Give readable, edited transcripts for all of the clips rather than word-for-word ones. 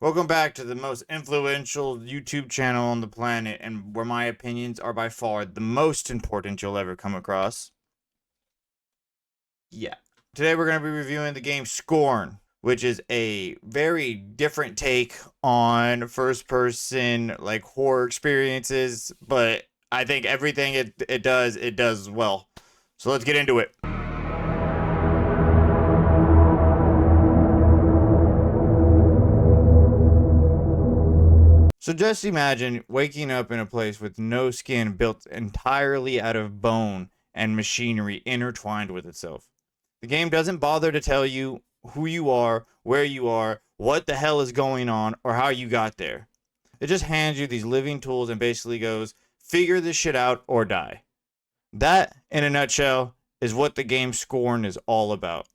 Welcome back to the most influential YouTube channel on the planet, and where my opinions are by far the most important you'll ever come across. Yeah. Today we're going to be reviewing the game Scorn, which is a very different take on first-person like horror experiences, but I think everything it does well. So let's get into it. So just imagine waking up in a place with no skin, built entirely out of bone and machinery intertwined with itself. The game doesn't bother to tell you who you are, where you are, what the hell is going on, or how you got there. It just hands you these living tools and basically goes, figure this shit out or die. That, in a nutshell, is what the game Scorn is all about.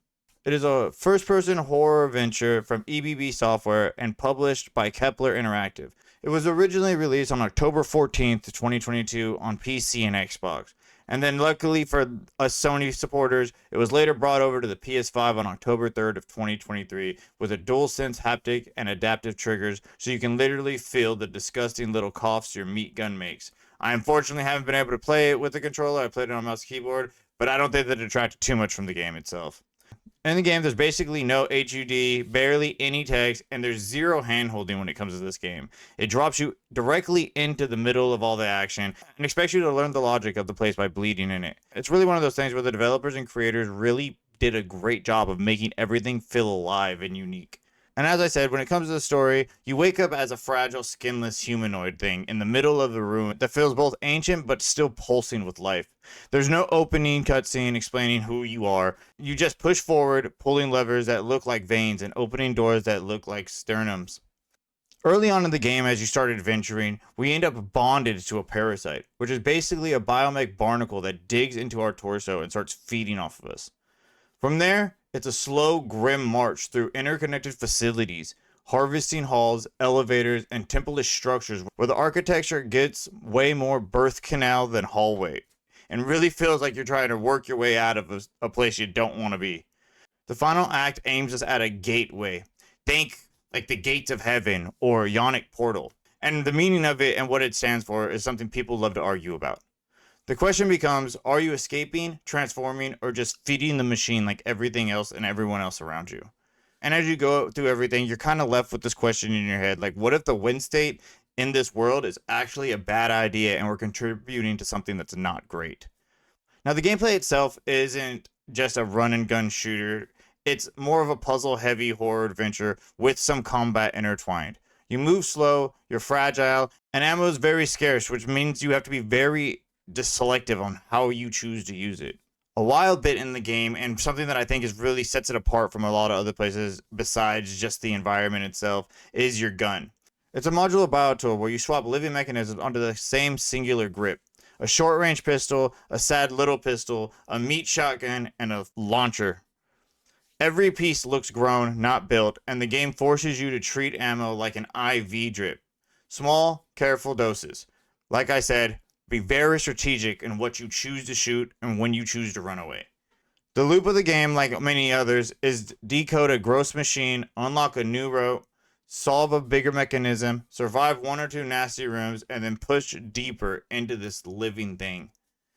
It is a first-person horror adventure from EBB Software and published by Kepler Interactive. It was originally released on October 14th, 2022 on PC and Xbox. And then luckily for us Sony supporters, it was later brought over to the PS5 on October 3rd of 2023 with a DualSense haptic and adaptive triggers, so you can literally feel the disgusting little coughs your meat gun makes. I unfortunately haven't been able to play it with the controller. I played it on mouse and keyboard, but I don't think that detracted too much from the game itself. In the game, there's basically no HUD, barely any text, and there's zero hand-holding when it comes to this game. It drops you directly into the middle of all the action and expects you to learn the logic of the place by bleeding in it. It's really one of those things where the developers and creators really did a great job of making everything feel alive and unique. And as I said, when it comes to the story, you wake up as a fragile, skinless humanoid thing in the middle of a room that feels both ancient but still pulsing with life. There's no opening cutscene explaining who you are. You just push forward, pulling levers that look like veins and opening doors that look like sternums. Early on in the game, as you start adventuring, we end up bonded to a parasite, which is basically a biomech barnacle that digs into our torso and starts feeding off of us. From there, it's a slow, grim march through interconnected facilities, harvesting halls, elevators, and temple-ish structures where the architecture gets way more birth canal than hallway, and really feels like you're trying to work your way out of a place you don't want to be. The final act aims us at a gateway. Think like the gates of heaven or Yonic portal. And the meaning of it and what it stands for is something people love to argue about. The question becomes, are you escaping, transforming, or just feeding the machine like everything else and everyone else around you? And as you go through everything, you're kind of left with this question in your head, like, what if the win state in this world is actually a bad idea and we're contributing to something that's not great? Now, the gameplay itself isn't just a run and gun shooter. It's more of a puzzle heavy horror adventure with some combat intertwined. You move slow, you're fragile, and ammo is very scarce, which means you have to be very just selective on how you choose to use it. A wild bit in the game, and something that I think is really sets it apart from a lot of other places besides just the environment itself, is your gun. It's a modular bio tool where you swap living mechanisms onto the same singular grip. A short range pistol, a sad little pistol, a meat shotgun, and a launcher. Every piece looks grown, not built, and the game forces you to treat ammo like an IV drip. Small, careful doses. Like I said, be very strategic in what you choose to shoot and when you choose to run away. The loop of the game, like many others, is decode a gross machine, unlock a new route, solve a bigger mechanism, survive one or two nasty rooms, and then push deeper into this living thing.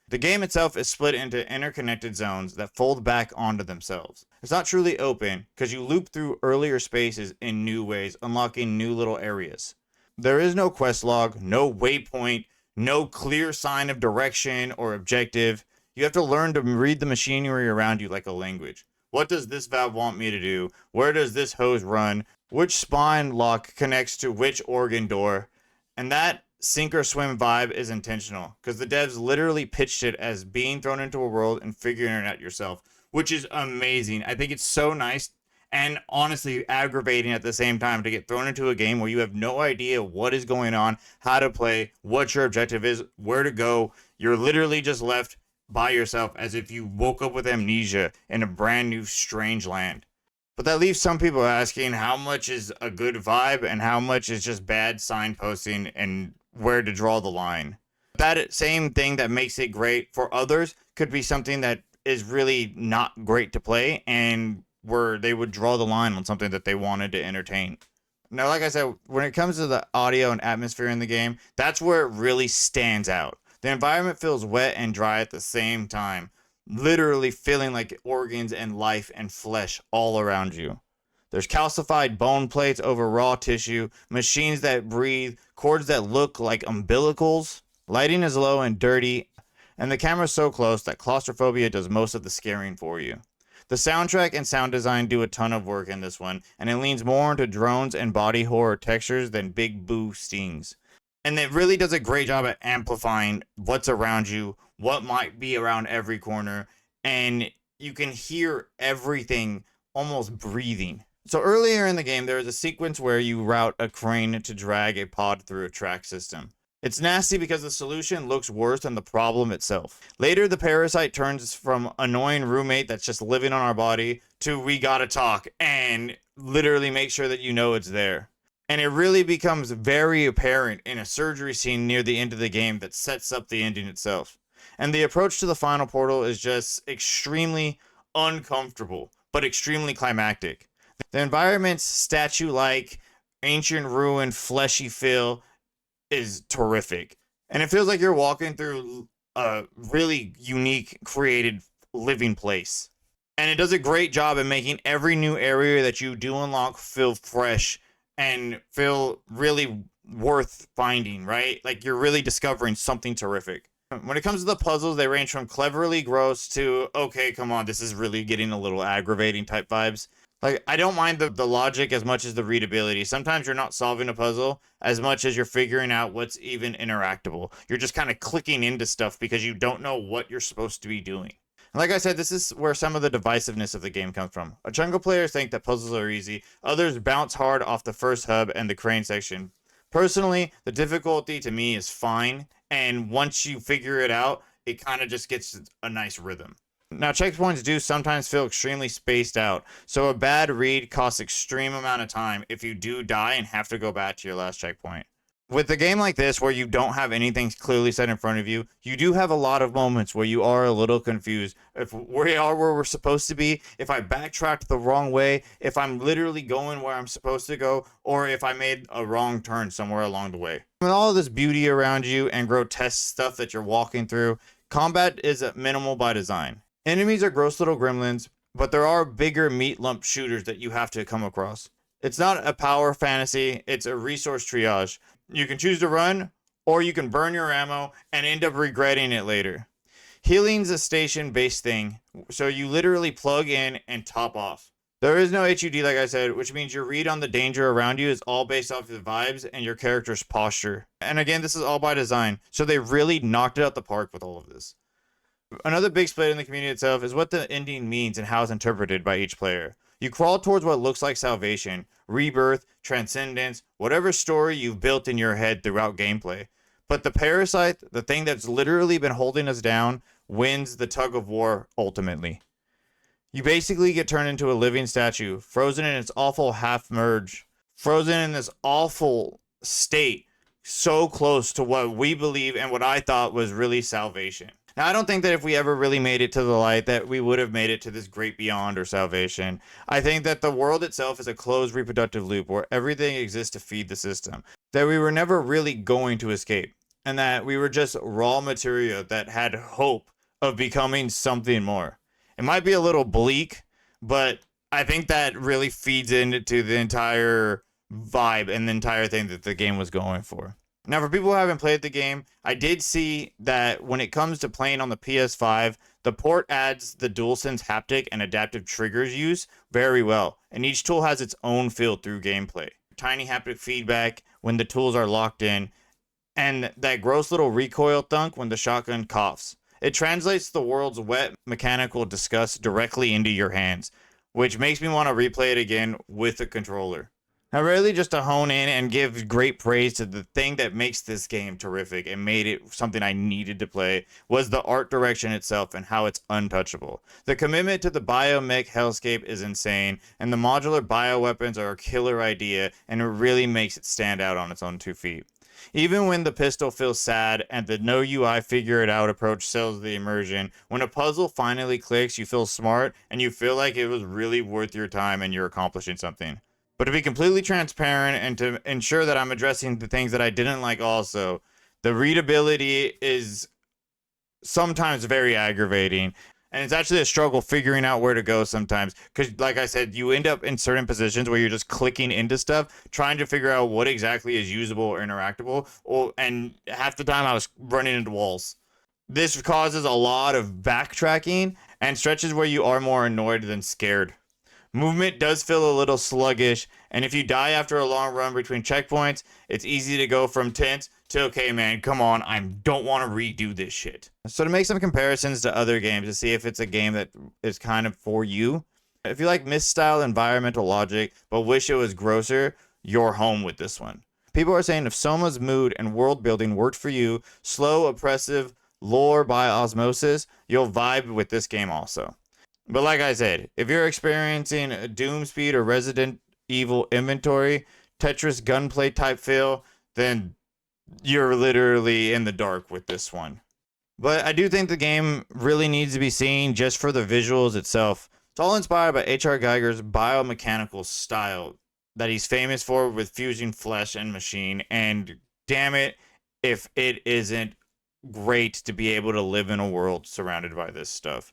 The game itself is split into interconnected zones that fold back onto themselves. It's not truly open because you loop through earlier spaces in new ways, unlocking new little areas. There is no quest log, no waypoint, no clear sign of direction or objective. You have to learn to read the machinery around you like a language. What does this valve want me to do? Where does this hose run? Which spine lock connects to which organ door? And that sink or swim vibe is intentional because the devs literally pitched it as being thrown into a world and figuring it out yourself, which is amazing. I think it's so nice and honestly aggravating at the same time to get thrown into a game where you have no idea what is going on, how to play, what your objective is, where to go. You're literally just left by yourself as if you woke up with amnesia in a brand new strange land. But that leaves some people asking how much is a good vibe and how much is just bad signposting and where to draw the line. That same thing that makes it great for others could be something that is really not great to play and where they would draw the line on something that they wanted to entertain. Now, like I said, when it comes to the audio and atmosphere in the game, that's where it really stands out. The environment feels wet and dry at the same time, literally feeling like organs and life and flesh all around you. There's calcified bone plates over raw tissue, machines that breathe, cords that look like umbilicals. Lighting is low and dirty, and the camera's so close that claustrophobia does most of the scaring for you. The soundtrack and sound design do a ton of work in this one, and it leans more into drones and body horror textures than big boo stings. And it really does a great job at amplifying what's around you, what might be around every corner, and you can hear everything almost breathing. So earlier in the game, there is a sequence where you route a crane to drag a pod through a track system. It's nasty because the solution looks worse than the problem itself. Later, the parasite turns from annoying roommate that's just living on our body to we gotta talk and literally make sure that you know it's there. And it really becomes very apparent in a surgery scene near the end of the game that sets up the ending itself. And the approach to the final portal is just extremely uncomfortable, but extremely climactic. The environment's statue-like, ancient ruin, fleshy feel is terrific. And it feels like you're walking through a really unique, created living place. And it does a great job at making every new area that you do unlock feel fresh and feel really worth finding, right? Like you're really discovering something terrific. When it comes to the puzzles, they range from cleverly gross to, okay, come on, this is really getting a little aggravating type vibes. Like, I don't mind the logic as much as the readability. Sometimes you're not solving a puzzle as much as you're figuring out what's even interactable. You're just kind of clicking into stuff because you don't know what you're supposed to be doing. And like I said, this is where some of the divisiveness of the game comes from. A chunk of players think that puzzles are easy. Others bounce hard off the first hub and the crane section. Personally, the difficulty to me is fine. And once you figure it out, it kind of just gets a nice rhythm. Now, checkpoints do sometimes feel extremely spaced out, so a bad read costs extreme amount of time if you do die and have to go back to your last checkpoint. With a game like this, where you don't have anything clearly set in front of you, you do have a lot of moments where you are a little confused. If we are where we're supposed to be, if I backtracked the wrong way, if I'm literally going where I'm supposed to go, or if I made a wrong turn somewhere along the way. With all of this beauty around you and grotesque stuff that you're walking through, combat is minimal by design. Enemies are gross little gremlins, but there are bigger meat lump shooters that you have to come across. It's not a power fantasy, it's a resource triage. You can choose to run, or you can burn your ammo and end up regretting it later. Healing's a station-based thing, so you literally plug in and top off. There is no HUD, like I said, which means your read on the danger around you is all based off the vibes and your character's posture. And again, this is all by design, so they really knocked it out the park with all of this. Another big split in the community itself is what the ending means and how it's interpreted by each player. You crawl towards what looks like salvation, rebirth, transcendence, whatever story you've built in your head throughout gameplay. But the parasite, the thing that's literally been holding us down, wins the tug of war ultimately. You basically get turned into a living statue, frozen in its awful half-merge, frozen in this awful state, so close to what we believe and what I thought was really salvation. Now, I don't think that if we ever really made it to the light that we would have made it to this great beyond or salvation. I think that the world itself is a closed reproductive loop where everything exists to feed the system. That we were never really going to escape. And that we were just raw material that had hope of becoming something more. It might be a little bleak, but I think that really feeds into the entire vibe and the entire thing that the game was going for. Now, for people who haven't played the game, I did see that when it comes to playing on the PS5, the port adds the DualSense haptic and adaptive triggers use very well, and each tool has its own feel through gameplay. Tiny haptic feedback when the tools are locked in, and that gross little recoil thunk when the shotgun coughs. It translates the world's wet mechanical disgust directly into your hands, which makes me want to replay it again with a controller. Now, really just to hone in and give great praise to the thing that makes this game terrific and made it something I needed to play was the art direction itself and how it's untouchable. The commitment to the biomech hellscape is insane, and the modular bioweapons are a killer idea, and it really makes it stand out on its own 2 feet. Even when the pistol feels sad and the no UI figure it out approach sells the immersion, when a puzzle finally clicks, you feel smart and you feel like it was really worth your time and you're accomplishing something. But to be completely transparent and to ensure that I'm addressing the things that I didn't like also, the readability is sometimes very aggravating. And it's actually a struggle figuring out where to go sometimes. Because, like I said, you end up in certain positions where you're just clicking into stuff, trying to figure out what exactly is usable or interactable. And half the time I was running into walls. This causes a lot of backtracking and stretches where you are more annoyed than scared. Movement does feel a little sluggish, and if you die after a long run between checkpoints, it's easy to go from tense to, okay, man, come on, I don't want to redo this shit. So to make some comparisons to other games to see if it's a game that is kind of for you, if you like Myst-style environmental logic but wish it was grosser, you're home with this one. People are saying if Soma's mood and world building worked for you, slow, oppressive, lore by osmosis, you'll vibe with this game also. But like I said, if you're experiencing a Doom Speed or Resident Evil inventory, Tetris gunplay type feel, then you're literally in the dark with this one. But I do think the game really needs to be seen just for the visuals itself. It's all inspired by H.R. Geiger's biomechanical style that he's famous for with fusing flesh and machine, and damn it if it isn't great to be able to live in a world surrounded by this stuff.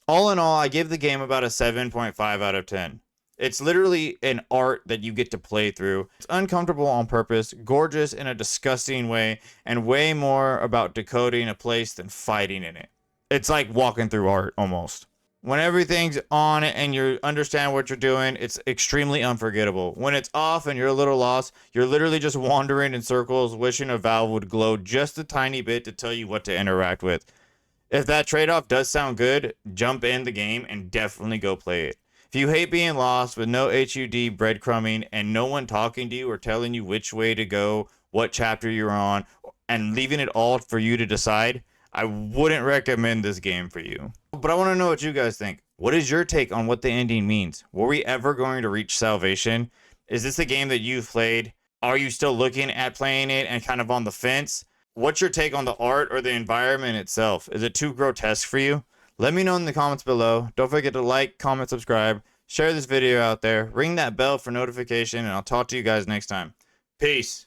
All in all, I give the game about a 7.5 out of 10. It's literally an art that you get to play through. It's uncomfortable on purpose, gorgeous in a disgusting way, and way more about decoding a place than fighting in it. It's like walking through art, almost. When everything's on and you understand what you're doing, it's extremely unforgettable. When it's off and you're a little lost, you're literally just wandering in circles, wishing a valve would glow just a tiny bit to tell you what to interact with. If that trade-off does sound good, jump in the game and definitely go play it. If you hate being lost with no HUD breadcrumbing and no one talking to you or telling you which way to go, what chapter you're on, and leaving it all for you to decide, I wouldn't recommend this game for you. But I want to know what you guys think. What is your take on what the ending means? Were we ever going to reach salvation? Is this a game that you've played? Are you still looking at playing it and kind of on the fence? What's your take on the art or the environment itself? Is it too grotesque for you? Let me know in the comments below. Don't forget to like, comment, subscribe, share this video out there, ring that bell for notification, and I'll talk to you guys next time. Peace.